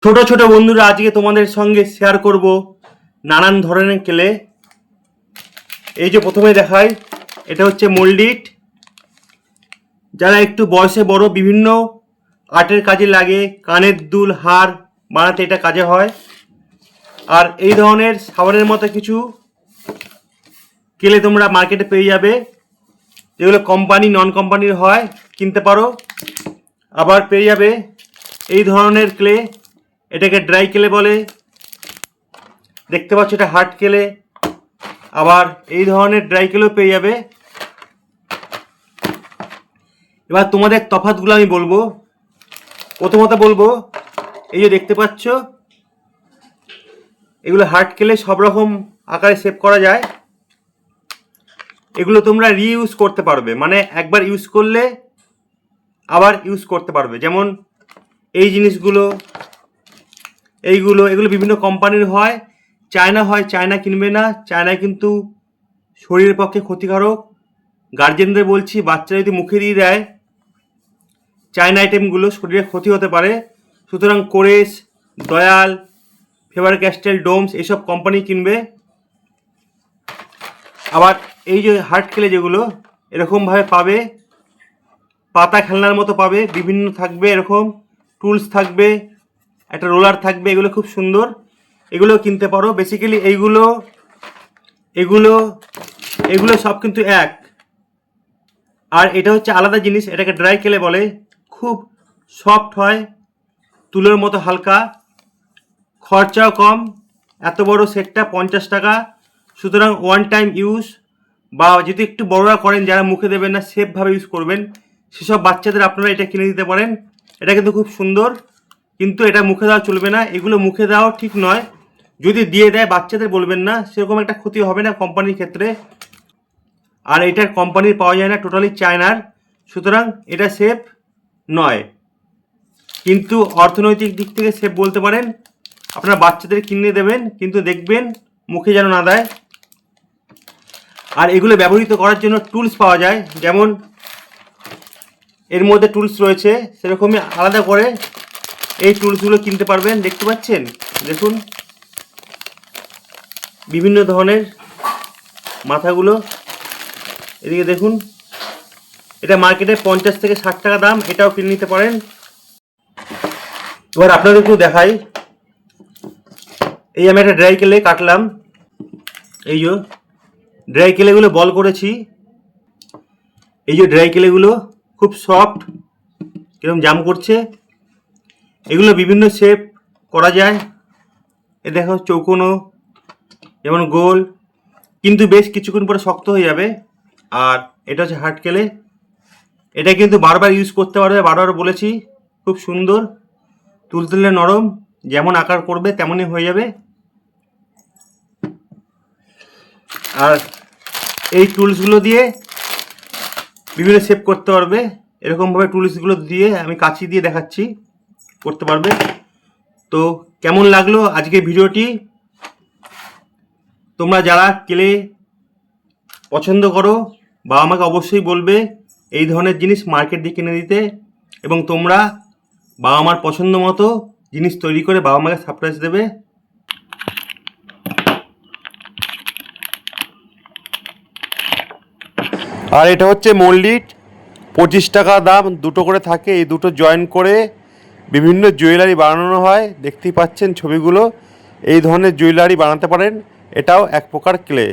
ছোট ছোট বন্ধুরা, আজকে তোমাদের সঙ্গে শেয়ার করব নানান ধরনের ক্লে। এই যে প্রথমে দেখাই, এটা হচ্ছে মোল্ডিট। যারা একটু বয়সে বড়, বিভিন্ন আর্টের কাজে লাগে, কানের দুল, হার বানাতে এটা কাজে হয়। আর এই ধরনের সাবানের মতো কিছু ক্লে তোমরা মার্কেটে পেয়ে যাবে, যেগুলো কোম্পানি নন কোম্পানির হয়, কিনতে পারো। আবার পেয়ে যাবে এই ধরনের ক্লে, এটাকে ড্রাই ক্লে বলে, দেখতে পাচ্ছ এটা হার্ড ক্লে। আবার এই ধরনের ড্রাই ক্লেও পেয়ে যাবে। এবার তোমাদের তফাৎগুলো আমি বলবো। প্রথমত বলবো, এই যে দেখতে পাচ্ছ, এগুলো হার্ড ক্লে, সব রকম আকারে শেপ করা যায়। এগুলো তোমরা রিইউজ করতে পারবে, মানে একবার ইউজ করলে আবার ইউজ করতে পারবে। যেমন এই জিনিসগুলো, এগুলো বিভিন্ন কোম্পানির হয়, চায়না হয়, চায়না কিনবে না। চায়নায় কিন্তু শরীরের পক্ষে ক্ষতিকারক। গার্জেনদের বলছি, বাচ্চা যদি মুখে দিয়ে দেয় চায়না আইটেমগুলো, শরীরে ক্ষতি হতে পারে। সুতরাং chores, Dayal, favour castle, domes এইসব কোম্পানি কিনবে। আবার এই যে হার্ড ক্লে যেগুলো এরকমভাবে পাবে, পাতা খেলনার মতো পাবে, বিভিন্ন থাকবে, এরকম টুলস থাকবে, একটা রোলার থাকবে। এগুলো খুব সুন্দর, এগুলো কিনতে পারো। বেসিক্যালি এগুলো এগুলো এগুলো সব কিন্তু এক। আর এটা হচ্ছে আলাদা জিনিস, এটাকে ড্রাই ক্লে বলে। খুব সফট হয়, তুলোর মতো হালকা, খরচাও কম। এত বড় সেটটা 50 টাকা। সুতরাং ওয়ান টাইম ইউজ, বা যদি একটু বড়রা করেন, যারা মুখে দেবেন না, সেফভাবে ইউজ করবেন, সেসব বাচ্চাদের আপনারা এটা কিনে দিতে পারেন। এটা কিন্তু খুব সুন্দর, কিন্তু এটা মুখে দেওয়া চলবে না। এগুলো মুখে দেওয়া ঠিক নয়, যদি দিয়ে দেয় বাচ্চাদের বলবেন না, সেরকম একটা ক্ষতি হবে না কোম্পানির ক্ষেত্রে। আর এটার কোম্পানির পাওয়া যায় না, টোটালি চায়নার। সুতরাং এটা সেফ নয়, কিন্তু অর্থনৈতিক দিক থেকে সেফ বলতে পারেন। আপনারা বাচ্চাদের কিনে দেবেন, কিন্তু দেখবেন মুখে যেন না দেয়। আর এগুলো ব্যবহৃত করার জন্য টুলস পাওয়া যায়, যেমন এর মধ্যে টুলস রয়েছে, সেরকমই আলাদা করে এই টুলসগুলো কিনতে পারবেন। দেখতে পাচ্ছেন, দেখুন বিভিন্ন ধরনের মাথাগুলো। এদিকে দেখুন, এটা মার্কেটে 50 থেকে 60 টাকা দাম, এটাও কিনে নিতে পারেন। এবার আপনাদের একটু দেখাই। এই আমি একটা ড্রাই ক্লে কাটলাম, এই যে ড্রাই ক্লেগুলো বল করেছি। এই যে ড্রাই ক্লেগুলো খুব সফট, কিরকম জাম করছে। এগুলো বিভিন্ন শেপ করা যায়। এ দেখো, চৌকোনো, যেমন গোল, কিন্তু বেশ কিছুক্ষণ পরে শক্ত হয়ে যাবে। আর এটা হচ্ছে হার্ড ক্লে, এটা কিন্তু বারবার ইউজ করতে পারবে, বারবার বলেছি। খুব সুন্দর, তুলতুলে নরম, যেমন আকার করবে তেমনই হয়ে যাবে। আর এই টুলসগুলো দিয়ে বিভিন্ন শেপ করতে পারবে। এরকমভাবে টুলসগুলো দিয়ে আমি কাঁচি দিয়ে দেখাচ্ছি, করতে পারবে। তো কেমন লাগলো আজকের ভিডিওটি? তোমরা যারা ক্লে পছন্দ করো, বাবা মাকে অবশ্যই বলবে এই ধরনের জিনিস মার্কেট দিয়ে কিনে দিতে, এবং তোমরা বাবা মার পছন্দ মতো জিনিস তৈরি করে বাবা মাকে সারপ্রাইজ দেবে। আর এটা হচ্ছে মোল্ডিট, 25 টাকা দাম, দুটো করে থাকে। এই দুটো জয়েন করে বিভিন্ন জুয়েলারি বানানো হয়, দেখতেই পাচ্ছেন ছবিগুলো। এই ধরনের জুয়েলারি বানাতে পারেন, এটাও এক প্রকার ক্লে।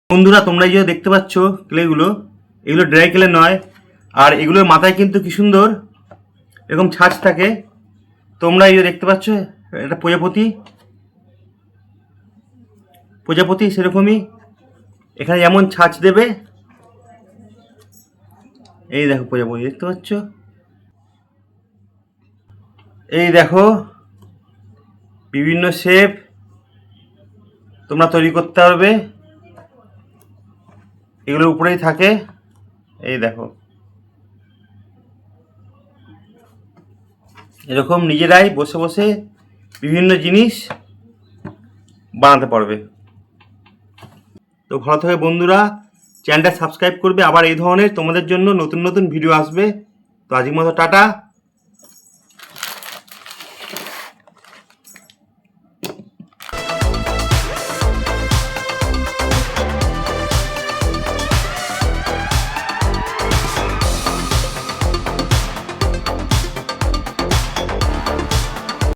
বন্ধুরা, তোমরা এই যে দেখতে পাচ্ছ ক্লেগুলো, এগুলো ড্রাই ক্লে নয়। আর এগুলোর মাথায় কিন্তু কি সুন্দর এরকম ছাঁচ থাকে। তোমরা এই যে দেখতে পাচ্ছ, এটা প্রজাপতি সেরকমই এখানে যেমন ছাঁচ দেবে। এই দেখো প্রজাপতি, দেখতে পাচ্ছ? এই দেখো, বিভিন্ন শেপ তোমরা তৈরি করতে পারবে, এগুলোর উপরেই থাকে। এই দেখো, এরকম নিজেরাই বসে বসে বিভিন্ন জিনিস বানাতে পারবে। তো ভালো থাকে বন্ধুরা, চ্যানেলটা সাবস্ক্রাইব করবে। আবার এই ধরনের তোমাদের জন্য নতুন নতুন ভিডিও আসবে। তো আজকের মতো টাটা।